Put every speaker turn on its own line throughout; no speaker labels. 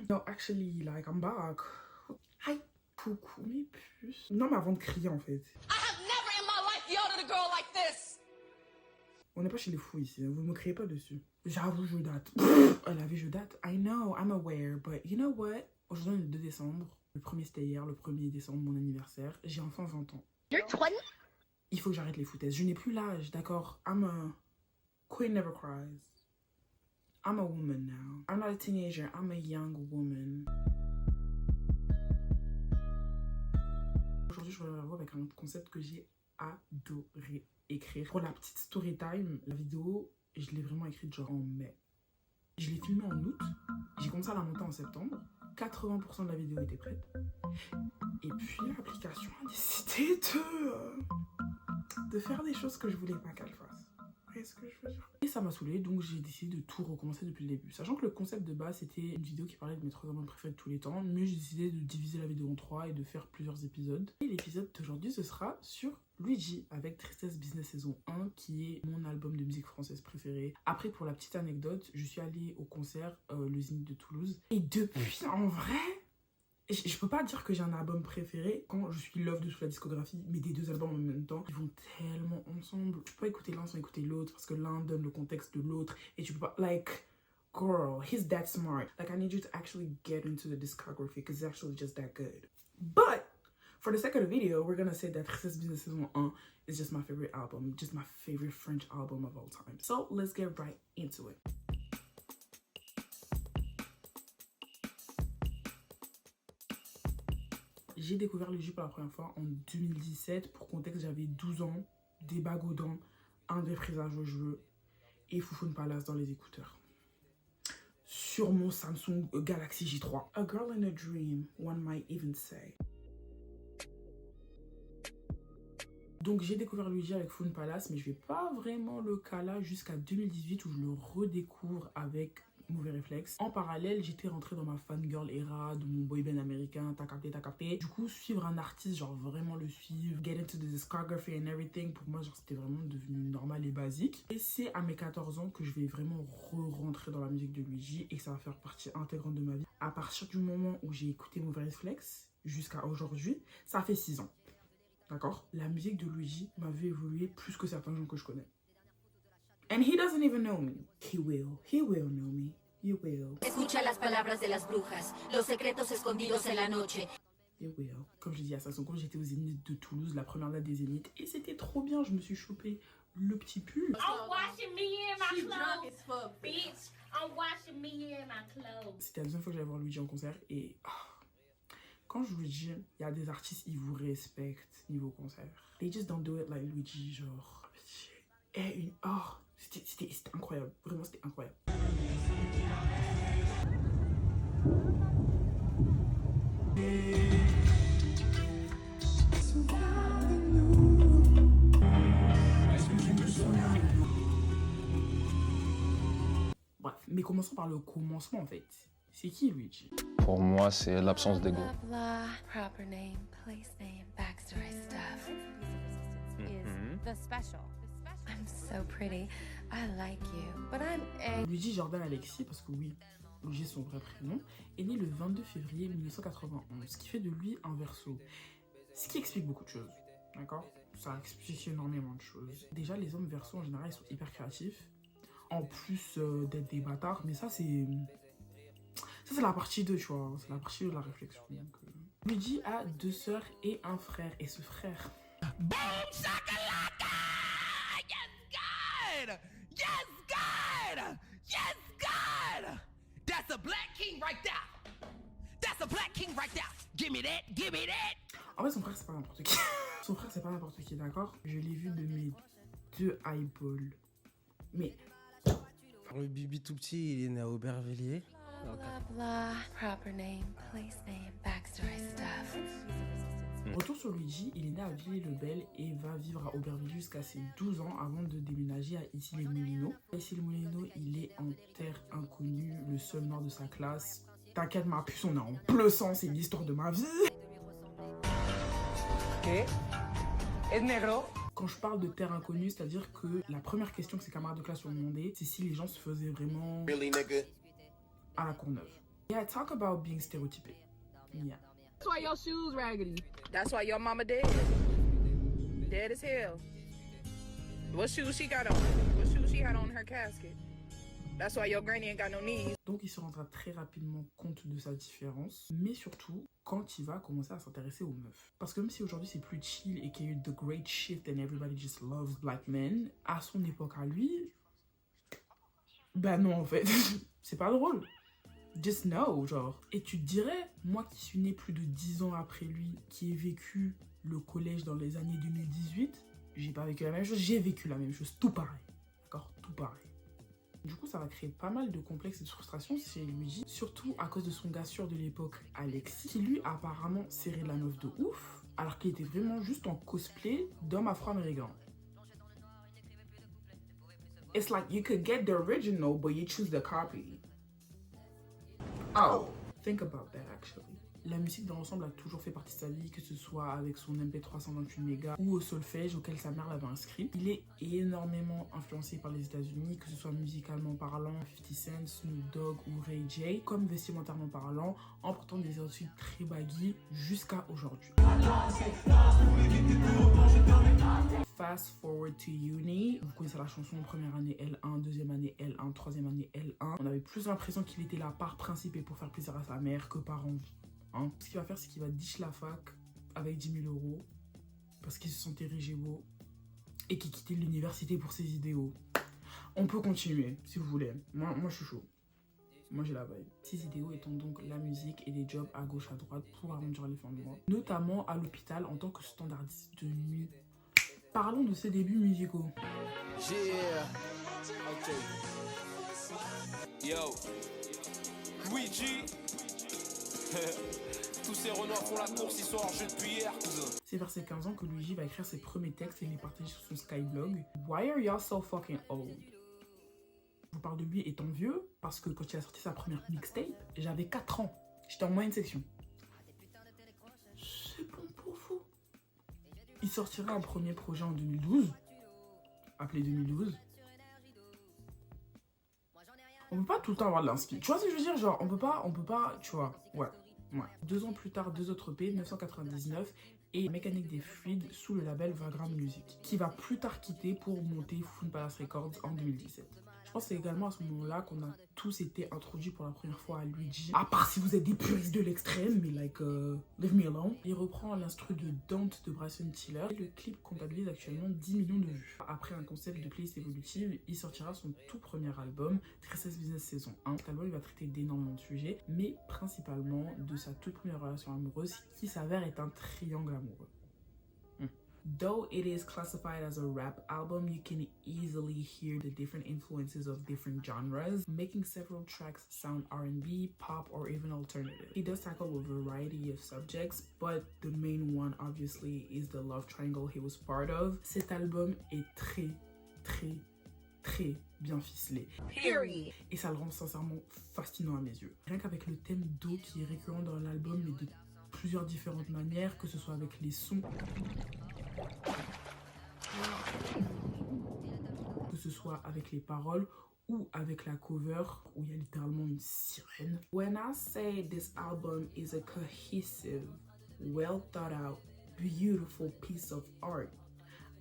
No, actually, like, I'm back. Hi. Coucou, mes puces. Non, mais avant de crier, en fait.
I have never in my life yelled at a girl like this.
On n'est pas chez les fous ici, hein. Vous me criez pas dessus. J'avoue, je date. Elle avait je date. I know, I'm aware, but you know what? Aujourd'hui, on est le 2 décembre. Le premier, c'était hier, le 1er décembre, mon anniversaire. J'ai enfin 20 ans.
You're 20?
Il faut que j'arrête les foutaises. Je n'ai plus l'âge, d'accord? I'm a queen never cries. I'm a woman now. I'm not a teenager, I'm a young woman. Aujourd'hui, je reviens vers vous avec un concept que j'ai adoré écrire. Pour la petite story time, la vidéo, je l'ai vraiment écrite genre en mai. Je l'ai filmée en août. J'ai commencé à la monter en septembre. 80% de la vidéo était prête. Et puis l'application a décidé de faire des choses que je voulais pas qu'elle fasse. Est-ce que je veux dire? Et ça m'a saoulée, donc j'ai décidé de tout recommencer depuis le début. Sachant que le concept de base, c'était une vidéo qui parlait de mes 3 albums préférés de tous les temps. Mais j'ai décidé de diviser la vidéo en 3 et de faire plusieurs épisodes. Et l'épisode d'aujourd'hui, ce sera sur Luigi, avec Tristesse Business saison 1, qui est mon album de musique française préféré. Après, pour la petite anecdote, je suis allée au concert, le Zénith de Toulouse. Et depuis, en vrai... Je peux pas dire que j'ai un album préféré quand je suis love de toute la discographie, mais des deux albums en même temps, ils vont tellement ensemble. Tu peux pas écouter l'un sans écouter l'autre parce que l'un donne le contexte de l'autre et tu peux pas, like, girl, he's that smart. Like, I need you to actually get into the discography because it's actually just that good. But, for the sake of the video, we're gonna say that Tristesse Business saison 1 is just my favorite album, just my favorite French album of all time. So, let's get right into it. J'ai découvert le jus pour la première fois en 2017. Pour contexte, j'avais 12 ans, des bagues aux dents, un défrisage aux cheveux et Foufoune Palace dans les écouteurs. Sur mon Samsung Galaxy J3. A girl in a dream, one might even say. Donc j'ai découvert Luigi avec Foufoune Palace, mais je vais pas vraiment le caler jusqu'à 2018 où je le redécouvre avec Mauvais Réflexe. En parallèle, j'étais rentrée dans ma fangirl era de mon boyband américain, t'as capté, t'as capté. Du coup, suivre un artiste, genre vraiment le suivre, get into the discography and everything, pour moi, genre c'était vraiment devenu normal et basique. Et c'est à mes 14 ans que je vais vraiment re-rentrer dans la musique de Luigi et que ça va faire partie intégrante de ma vie. À partir du moment où j'ai écouté Mauvais Réflexe jusqu'à aujourd'hui, ça fait 6 ans. D'accord? La musique de Luigi m'a vu évoluer plus que certains gens que je connais. And he doesn't even know me. He will know me. You will.
Escucha las palabras de las brujas, los secretos escondidos en la noche.
You will. Comme je dis à Sasson, quand j'étais au Zénith de Toulouse, la première date des Zéniths, et c'était trop bien, je me suis chopé le petit pull.
I'm washing me in my clothes, bitch. I'm washing me in my clothes.
C'était la deuxième fois que j'allais voir Luigi en concert, et quand je vous dis, il y a des artistes, ils vous respectent niveau concert. They just don't do it like Luigi, genre. Et c'était incroyable, vraiment c'était incroyable. Bref, mais commençons par le commencement en fait. C'est qui Luigi?
Pour moi, c'est l'absence d'ego.
Blah, proper name, place name, backstory stuff. Is the special. I'm so pretty. I like you, but I'm angry.
Luigi Jordan Alexis, parce que oui, Luigi est son vrai prénom, est né le 22 février 1991, ce qui fait de lui un Verseau. Ce qui explique beaucoup de choses, d'accord? Ça explique énormément de choses. Déjà, les hommes Verseau, en général, ils sont hyper créatifs, en plus d'être des bâtards, mais ça, c'est la partie 2, tu vois, c'est la partie de la réflexion. Donc, Luigi a 2 sœurs et un frère, et ce frère...
Boom shakalaka! Yes, God! Yes, God! Yes, God! That's a black king right there! That's a black king right there! Give me that! Give me that!
En fait, son frère, c'est pas n'importe qui. Son frère, c'est pas n'importe qui, d'accord? Je l'ai vu de mes 2 eyeballs. Mais...
Le Bibi tout petit, il est né à Aubervilliers.
Blah, blah, proper name, place name, backstory stuff.
Retour sur Luigi, il est né à Villiers-le-Bel et va vivre à Aubervilliers jusqu'à ses 12 ans avant de déménager à Issy-les-Moulineaux. Issy-les-Moulineaux, il est en terre inconnue, le seul nord de sa classe. T'inquiète ma puce, on est en plein sang, c'est l'histoire de ma vie.
¿Qué? ¿Es negro?
Quand je parle de terre inconnue, c'est-à-dire que la première question que ses camarades de classe lui ont demandé, c'est si les gens se faisaient vraiment
Really, nigga?
à la Courneuve. Yeah, talk about being stereotypic. Yeah.
That's why your shoes raggedy. That's why your mama dead. Dead as hell. What shoes she got on? What shoes she had on her casket? That's why your granny ain't got no knees.
Donc il se rendra très rapidement compte de sa différence, mais surtout quand il va commencer à s'intéresser aux meufs. Parce que même si aujourd'hui c'est plus chill et qu'il y a eu the great shift and everybody just loves black men, à son époque à lui, bah non en fait, c'est pas drôle. Just know, genre. Et tu te dirais, moi qui suis né plus de 10 ans après lui, qui ai vécu le collège dans les années 2018, j'ai pas vécu la même chose, j'ai vécu la même chose, tout pareil. D'accord? Tout pareil. Du coup, ça va créer pas mal de complexes et de frustrations chez Luigi, surtout à cause de son gars sûr de l'époque, Alexis, qui lui a apparemment serré la meuf de ouf, alors qu'il était vraiment juste en cosplay d'homme afro-américain. It's like you could get the original, but you choose the copy. Oh, think about that actually. La musique dans l'ensemble a toujours fait partie de sa vie, que ce soit avec son MP3 128 mégas ou au solfège auquel sa mère l'avait inscrit. Il est énormément influencé par les États-Unis, que ce soit musicalement parlant, 50 Cent, Snoop Dogg ou Ray J, comme vestimentairement parlant, en portant des outfits très baggy jusqu'à aujourd'hui. Fast forward to uni, vous connaissez la chanson, première année L1, deuxième année L1, troisième année L1. On avait plus l'impression qu'il était là par principe et pour faire plaisir à sa mère que par envie. Hein. Ce qu'il va faire, c'est qu'il va ditch la fac avec 10 000 € parce qu'il se sentait régéo et qu'il quittait l'université pour ses idéaux. On peut continuer si vous voulez. Moi je suis chaud. Moi j'ai la vibe. Ses idéaux étant donc la musique et des jobs à gauche à droite pour arrondir les fins de mois, notamment à l'hôpital en tant que standardiste de nuit. Parlons de ses débuts musicaux.
Yeah. Okay. Yo. Luigi. Tous ces renards font la course, ils sont hors jeu depuis hier, cousin.
C'est vers ses 15 ans que Luigi va écrire ses premiers textes et les partager sur son Skyblog. Why are y'all so fucking old? Je vous parle de lui étant vieux parce que quand il a sorti sa première mixtape, j'avais 4 ans. J'étais en moyenne section. C'est bon pour vous. Il sortira un premier projet en 2012, appelé 2012. On peut pas tout le temps avoir de l'inspi. Tu vois ce que je veux dire? Genre, on peut pas, tu vois, ouais. 2 ans plus tard, 2 autres EP, 1999 et Mécanique des fluides sous le label Vagrant Music, qui va plus tard quitter pour monter Food Palace Records en 2017. Je pense que c'est également à ce moment-là qu'on a tous été introduits pour la première fois à Luigi. À part si vous êtes des puristes de l'extrême, mais like, leave me alone. Il reprend l'instru de Don't de Bryson Tiller. Et le clip comptabilise actuellement 10 millions de vues. Après un concept de playlist évolutive, il sortira son tout premier album, 13 Business saison 1. Cet album, il va traiter d'énormément de sujets, mais principalement de sa toute première relation amoureuse, qui s'avère être un triangle amoureux. Though it is classified as a rap album, you can easily hear the different influences of different genres, making several tracks sound R&B, pop, or even alternative. He does tackle a variety of subjects, but the main one, obviously, is the love triangle he was part of. Cet album est très bien ficelé.
Period.
Et ça le rend sincèrement fascinant à mes yeux. Rien qu'avec le thème d'eau qui est récurrent dans l'album, mais de plusieurs différentes manières, que ce soit avec les sons, que ce soit avec les paroles ou avec la cover où il y a littéralement une sirène. When I say this album is a cohesive, well thought out, beautiful piece of art,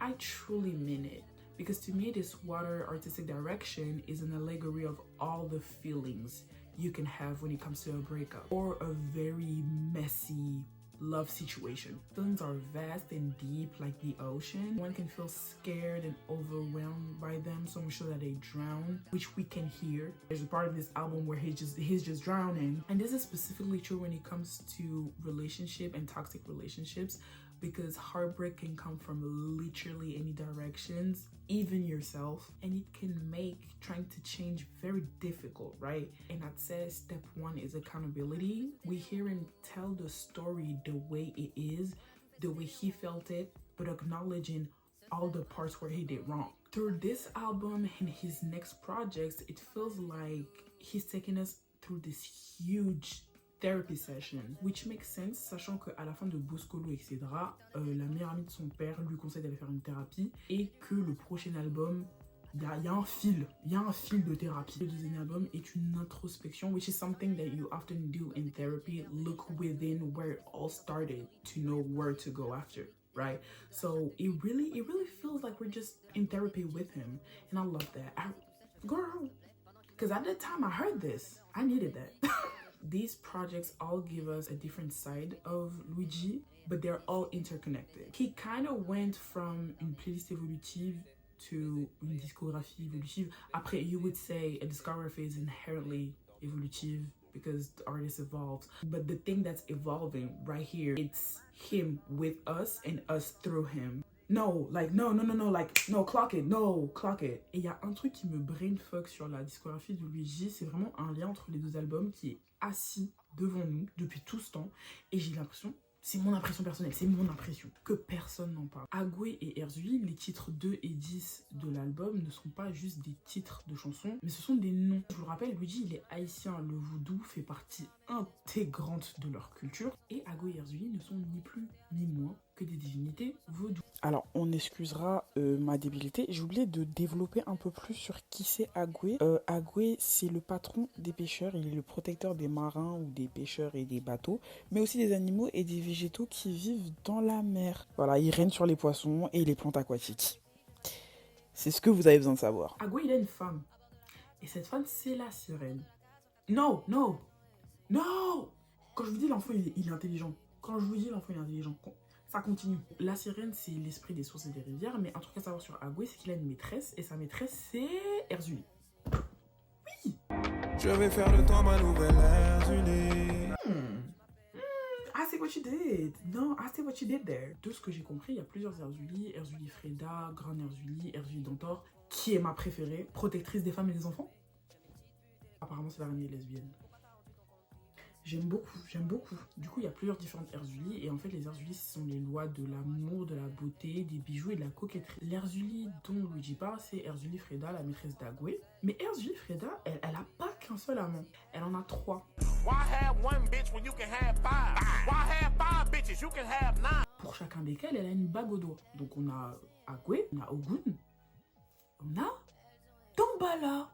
I truly mean it. Because to me, this water artistic direction is an allegory of all the feelings you can have when it comes to a breakup or a very messy love situation. Feelings are vast and deep like the ocean. One can feel scared and overwhelmed by them, so much so that they drown, which we can hear. There's a part of this album where he's just drowning. And this is specifically true when it comes to relationship and toxic relationships, because heartbreak can come from literally any directions, even yourself, and it can make trying to change very difficult, right? And I'd say step 1 is accountability. We hear him tell the story the way it is, the way he felt it, but acknowledging all the parts where he did wrong. Through this album and his next projects, it feels like he's taking us through this huge therapy session, which makes sense, sachant qu'à la fin de Boscolo, etc., la meilleure amie de son père lui conseille d'aller faire une thérapie et que le prochain album Il y a un fil de thérapie. Le deuxième album est une introspection, which is something that you often do in therapy. Look within where it all started to know where to go after, right? So it really feels like we're just in therapy with him, and I love that. Girl, because at the time I heard this, I needed that. These projects all give us a different side of Luigi, but they're all interconnected. He kind of went from une playlist évolutive to une discographie évolutive. Après, you would say a discography is inherently evolutive because the artist evolves. But the thing that's evolving right here, it's him with us and us through him. No, like, no, clock it. Et il y a un truc qui me brainfuck sur la discographie de Luigi, c'est vraiment un lien entre les deux albums qui est assis devant nous depuis tout ce temps. Et j'ai l'impression, c'est mon impression personnelle, c'est mon impression, que personne n'en parle. Agoué et Erzuli, les titres 2 et 10 de l'album ne sont pas juste des titres de chansons, mais ce sont des noms. Je vous le rappelle, Luigi, il est haïtien, le vaudou fait partie intégrante de leur culture, et Agoué et Erzuli ne sont ni plus ni moins que des divinités vaudou.
Alors, on excusera ma débilité. J'ai oublié de développer un peu plus sur qui c'est Agoué. Agoué, c'est le patron des pêcheurs. Il est le protecteur des marins ou des pêcheurs et des bateaux, mais aussi des animaux et des végétaux qui vivent dans la mer. Voilà, il règne sur les poissons et les plantes aquatiques. C'est ce que vous avez besoin de savoir.
Agoué, il a une femme. Et cette femme, c'est la sirène. Non! Quand je vous dis l'enfant, il est intelligent. Ça continue. La sirène, c'est l'esprit des sources et des rivières, mais un truc à savoir sur Agoué, c'est qu'il a une maîtresse, et sa maîtresse, c'est Erzuli. Oui!
Je vais faire de toi ma nouvelle Erzuli.
I see what you did. Non, I see what you did there. De ce que j'ai compris, il y a plusieurs Erzuli. Erzuli Freda, Grand Erzuli, Erzuli Dantor, qui est ma préférée, protectrice des femmes et des enfants. Apparemment, c'est la reine des lesbiennes. J'aime beaucoup. Du coup, il y a plusieurs différentes Erzuli. Et en fait, les Erzuli, ce sont les lois de l'amour, de la beauté, des bijoux et de la coquetterie. L'Erzuli dont Luigi parle, c'est Erzuli Freda, la maîtresse d'Agoué. Mais Erzuli Freda, elle a pas qu'un seul amant. Elle en a 3. Pour chacun desquels, elle a une bague au doigt. Donc, on a Agoué, on a Ogun, on a Dambala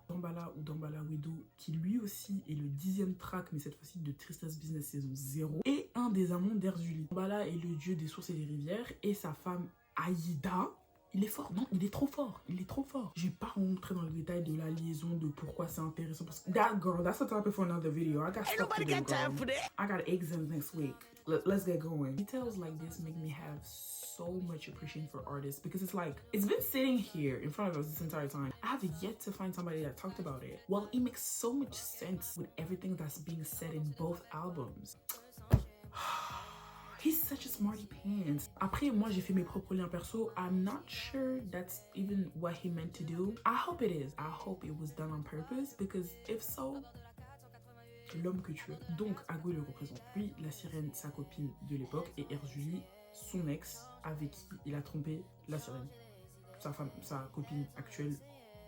ou Dambala Widow, qui lui aussi est le 10e track, mais cette fois-ci de Tristesse Business saison 0, et un des amants d'Erzuli. Dambala est le dieu des sources et des rivières, et sa femme Aïda, il est fort, non, il est trop fort. Je vais pas rentrer dans le détail de la liaison, de pourquoi c'est intéressant, parce que that girl, that's a topic for another video. I got stuff to do, girl. I got exams next week. Let's get going. Details like this make me have so much appreciation for artists, because it's like, it's been sitting here in front of us this entire time. I have yet to find somebody that talked about it. Well, it makes so much sense with everything that's being said in both albums. He's such a smarty pants. Après, moi, j'ai fait mes propres liens perso. I'm not sure that's even what he meant to do. I hope it is. I hope it was done on purpose, because if so, l'homme que tu es. Donc, Agoué le représente. Lui, la sirène, sa copine de l'époque, et Erzuli, son ex, avec qui il a trompé la sirène. Sa femme, sa copine actuelle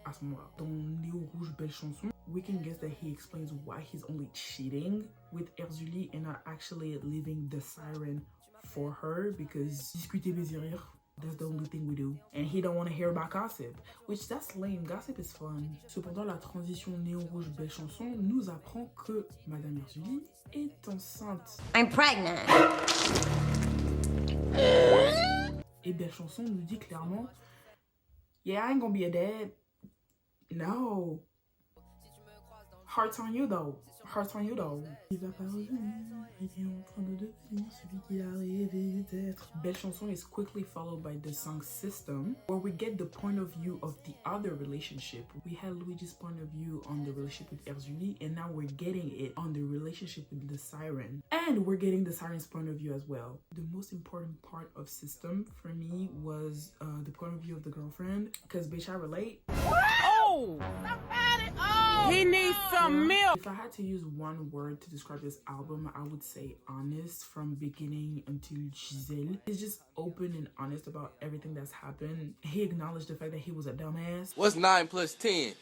à ce moment-là. Dans Néo Rouge, Belle Chanson, we can guess that he explains why he's only cheating with Erzuli and not actually leaving the siren for her, because discuter baiser rire, that's the only thing we do. And he don't want to hear about gossip, which that's lame. Gossip is fun. Cependant, la transition Néo Rouge, Belle Chanson nous apprend que Madame Erzuli est enceinte.
I'm pregnant.
Et Belle Chanson nous dit clairement, yeah, I ain't gonna be a dad. No. Hearts on you though. Il va pas revenir, il est en train de devenir celui qu'il a rêvé d'être. Belle Chanson is quickly followed by the song System, where we get the point of view of the other relationship. We had Luigi's point of view on the relationship with Erzuli, and now we're getting it on the relationship with the siren. And we're getting the siren's point of view as well. The most important part of System for me was the point of view of the girlfriend, because bitch, I relate.
Oh! Somebody! Oh! He needs some milk!
If I had to use one word to describe this album, I would say honest from beginning until Giselle. He's just open and honest about everything that's happened. He acknowledged the fact that he was a dumbass.
What's 9 plus 10?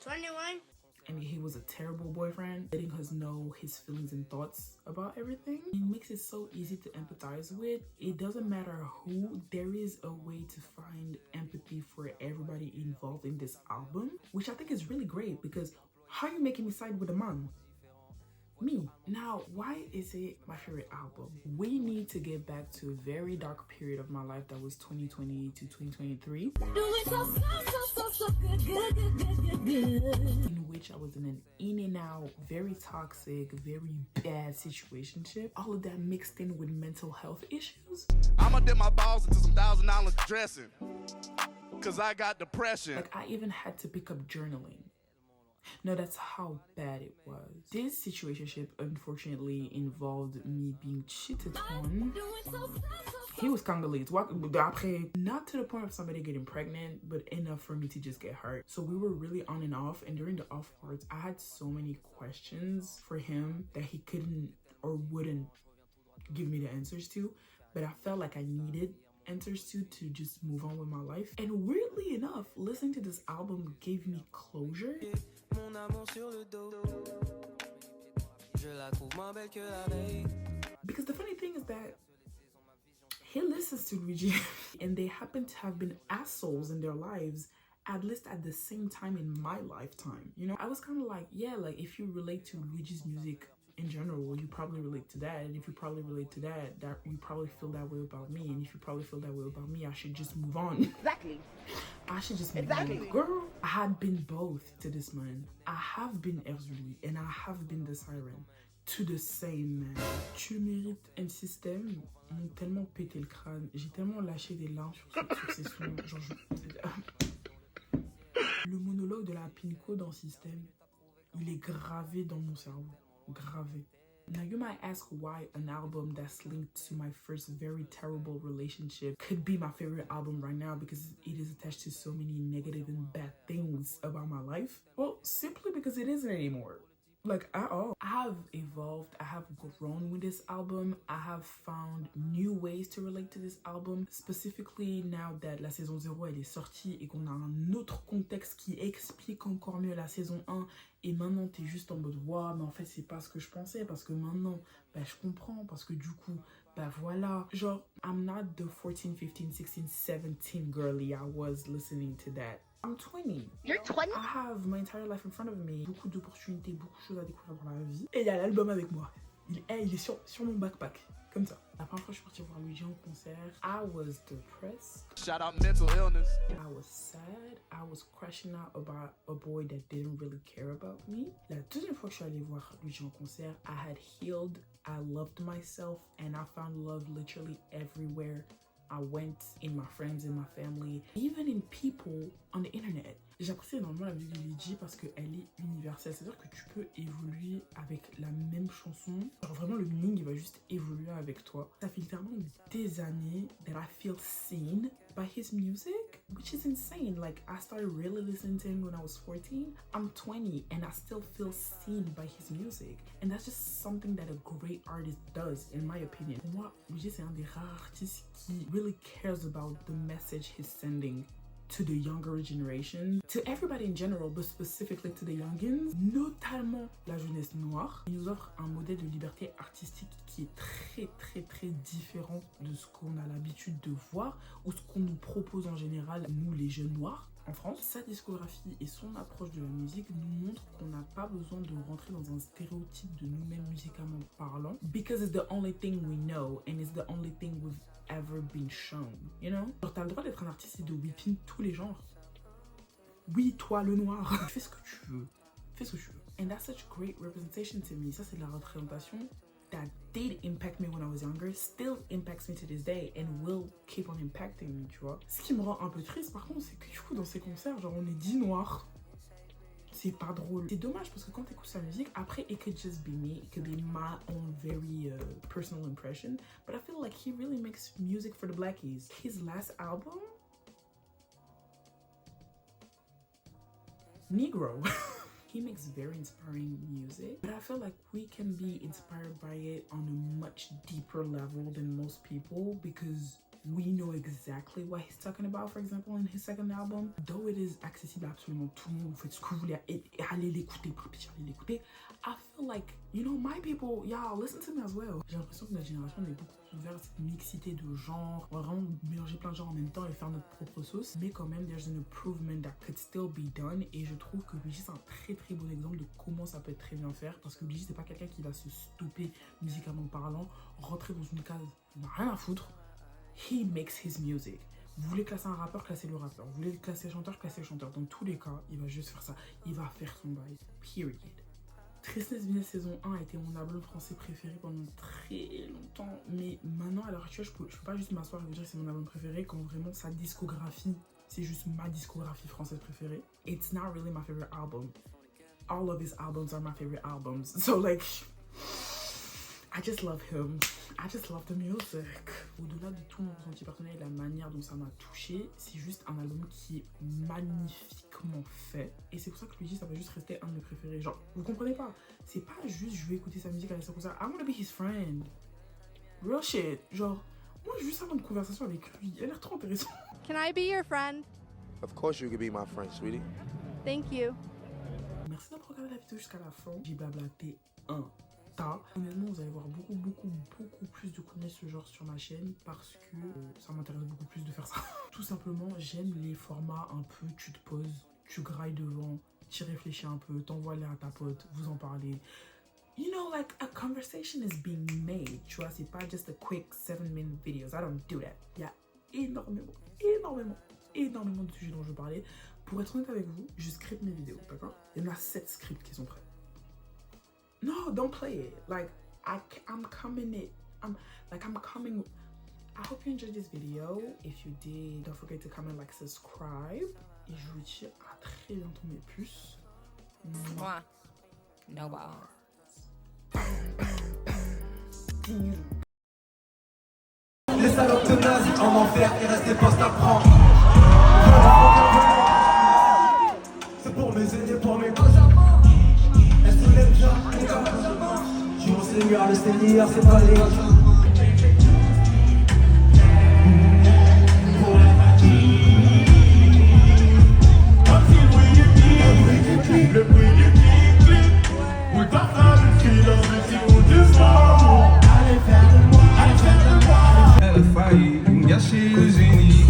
21.
and he was a terrible boyfriend, letting us know his feelings and thoughts about everything. It makes it so easy to empathize with. It doesn't matter who, there is a way to find empathy for everybody involved in this album, which I think is really great because how are you making me side with a man? Me. Now, why is it my favorite album? We need to get back to a very dark period of my life that was 2020 to 2023. In which I was in an in and out, very toxic, very bad situationship. All of that mixed in with mental health issues.
I'ma dip my balls into some $1,000 dressing. Cause I got depression.
Like I even had to pick up journaling. No, that's how bad it was. This situationship unfortunately involved me being cheated on. He was Congolese. Not to the point of somebody getting pregnant, but enough for me to just get hurt. So we were really on and off. And during the off parts, I had so many questions for him that he couldn't or wouldn't give me the answers to. But I felt like I needed answers to just move on with my life. And weirdly enough, listening to this album gave me closure. Because the funny thing is that he listens to Luigi and they happen to have been assholes in their lives at least at the same time in my lifetime. You know, I was kind of like, yeah, like if you relate to Luigi's music in general, you probably relate to that. And if you probably relate to that you probably feel that way about me. And if you probably feel that way about me, I should just move on.
Exactly.
I should just move on. Girl, I had been both to this man. I have been Erzuli and I have been the siren to the same man. Tu mérites un système. M'ont tellement pété le crâne. J'ai tellement lâché des larmes sur ces sons. Genre, le monologue de la Pinko dans Système, il est gravé dans mon cerveau. Gravé. Now you might ask why an album that's linked to my first very terrible relationship could be my favorite album right now because it is attached to so many negative and bad things about my life. Well, simply because it isn't anymore. Like at all. I have evolved, I have grown with this album, I have found new ways to relate to this album, specifically now that la saison 0 elle est sortie et qu'on a un autre contexte qui explique encore mieux la saison 1 et maintenant t'es juste en mode wow, mais en fait c'est pas ce que je pensais parce que maintenant bah je comprends parce que du coup bah voilà, genre I'm not the 14, 15, 16, 17 girly I was listening to that. I'm 20.
You're 20?
I have my entire life in front of me. Beaucoup d'opportunités, beaucoup de choses à découvrir dans la vie. Et il y a l'album avec moi. Il est sur mon backpack. Comme ça. La première fois que je suis partie voir Luigi en concert, I was depressed.
Shout out mental illness.
I was sad. I was crashing out about a boy that didn't really care about me. La deuxième fois que je suis allée voir Luigi en concert, I had healed. I loved myself and I found love literally everywhere I went, in my friends, in my family, even in people on the internet. J'apprécie énormément la musique de Luigi parce qu'elle est universelle. C'est-à-dire que tu peux évoluer avec la même chanson. Alors vraiment, le meaning, il va juste évoluer avec toi. Ça fait littéralement des années that I feel seen by his music, which is insane. Like, I started really listening to him when I was 14. I'm 20 and I still feel seen by his music. And that's just something that a great artist does, in my opinion. Pour moi, Luigi, c'est un des rares artistes qui really cares about the message he's sending to the younger generation, to everybody in general, but specifically to the youngins, notamment la jeunesse noire. Il nous offre un modèle de liberté artistique qui est très très très différent de ce qu'on a l'habitude de voir ou ce qu'on nous propose en général, nous les jeunes noirs en France. Sa discographie et son approche de la musique nous montrent qu'on n'a pas besoin de rentrer dans un stéréotype de nous-mêmes musicalement parlant, because it's the only thing we know and it's the only thing we've ever been shown, you know? Genre t'as le droit d'être un artiste et de whipping tous les genres. Oui, toi le noir, fais ce que tu veux, fais ce que tu veux. And that's such great representation to me. Ça c'est de la représentation that did impact me when I was younger, still impacts me to this day and will keep on impacting me, tu vois. Ce qui me rend un peu triste par contre, c'est que du coup dans ces concerts, genre on est 10 noirs. C'est pas drôle. C'est dommage parce que quand t'écoutes sa musique, après, it could just be me. It could be my own very personal impression. But I feel like he really makes music for the blackies. His last album? Negro. He makes very inspiring music. But I feel like we can be inspired by it on a much deeper level than most people because we know exactly what he's talking about, for example, in his second album. Though it is accessible à absolument tout le monde, vous faites ce que vous voulez et allez l'écouter, allez l'écouter. I feel like, you know, my people, y'all listen to me as well. J'ai l'impression que notre génération est beaucoup vers cette mixité de genres. On va vraiment mélanger plein de genres en même temps et faire notre propre sauce. Mais quand même, there's an improvement that could still be done. Et je trouve que Luigi, c'est un très très bon exemple de comment ça peut être très bien faire. Parce que Luigi, c'est pas quelqu'un qui va se stopper musicalement parlant, rentrer dans une case, il n'a rien à foutre. He makes his music. Vous voulez classer un rappeur, classez le rappeur. Vous voulez classer un chanteur, classez le chanteur. Dans tous les cas, il va juste faire ça. Il va faire son bail. Period. Tristesse Business saison 1 a été mon album français préféré pendant très longtemps. Mais maintenant, à l'heure actuelle, je peux pas juste m'asseoir et vous dire que c'est mon album préféré quand vraiment sa discographie, c'est juste ma discographie française préférée. It's not really my favorite album. All of his albums are my favorite albums. So like, I just love him. I just love the music. Au-delà de tout mon ressenti personnel et la manière dont ça m'a touché, c'est juste un album qui est magnifiquement fait. Et c'est pour ça que Luigi, ça va juste rester un de mes préférés. Genre, vous comprenez pas? C'est pas juste je vais écouter sa musique à la comme ça. I wanna be his friend. Real shit. Genre, moi, je veux juste avoir une conversation avec lui. Il a l'air trop intéressant.
Can I be your friend?
Of course you can be my friend, sweetie.
Thank you.
Merci d'avoir regardé la vidéo jusqu'à la fin. J'ai blablaté un tas. Honnêtement, vous allez voir beaucoup plus de contenu de ce genre sur ma chaîne parce que ça m'intéresse beaucoup plus de faire ça. Tout simplement, j'aime les formats un peu, tu te poses, tu grailles devant, tu réfléchis un peu, t'envoies l'air à ta pote, vous en parlez. You know, like a conversation is being made, tu vois, c'est pas just a quick 7-minute videos. I don't do that. Il y a énormément de sujets dont je veux parler. Pour être honnête avec vous, je scripte mes vidéos, d'accord? Il y en a 7 scripts qui sont prêts. No, don't play it. Like, I'm coming. I hope you enjoyed this video. If you did, don't forget to comment, like, subscribe. Et je vous dis à très bientôt, mes puces.
Mwah. No ball.
Les salopes tenaces en enfer et restent des postes à prendre. C'est pour mes aînés, pour mes benjamins. Elles se lèvent jamais, les benjamins. Je mon Seigneur, le Seigneur, c'est pas les le bruit du clip, où le partage le cri dans le petit du soir. Allez faire de moi. Elle a failli me gâcher le génie.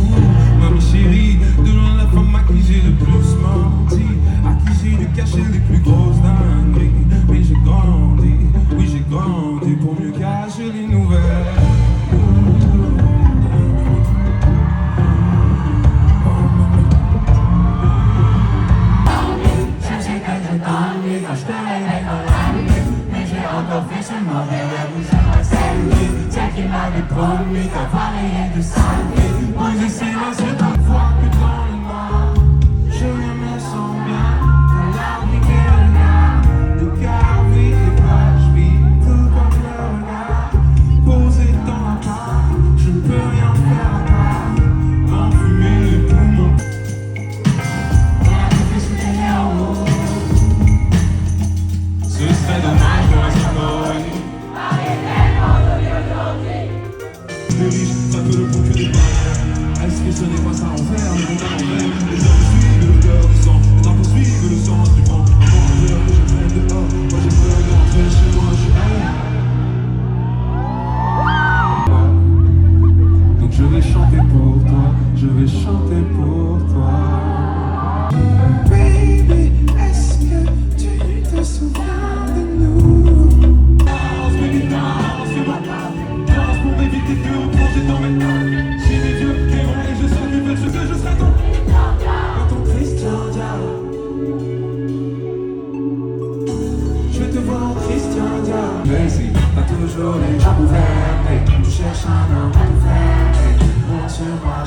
Mamie chérie, de loin la femme à qui j'ai le plus menti, à qui j'ai dû cacher les plus grosses dingueries. Mais j'ai grandi, oui j'ai grandi pour mieux cacher les nouvelles. Mais j'ai encore fait ce mauvais c'est qui m'avait promis qu'à varier de salut. Moi j'essaie de voir que dans le noir, je ne me sens bien que l'arbre et le lien. Le cœur vide et page vide, tout comme le regard posé dans ma part. Je ne peux rien faire à part m'enfumer les poumons. Rien ne fait soutenir en haut. Ce serait dommage de rester connu. Les riches, pas que le bon que des barrières. Est-ce que ce n'est pas ça envers, le monde à l'envers? Les hommes suivent le cœur du sang, les arbres suivent le sang du vent. Avant l'heure que je traîne dehors, moi j'ai peur de rentrer chez moi, je suis donc je vais chanter pour toi, je vais chanter pour toi. Baby, est-ce que tu te souviens de nous? Danse, baby, danse, fais-moi danse pour éviter que on plonge dans mes tailles. J'ai des vieux cœurs et je sais que je serai ton Christian Dior. Je vais te voir en Christian Dior. Mais si t'as toujours les jambes ouvertes, tu cherches un homme à tout faire, monte sur moi.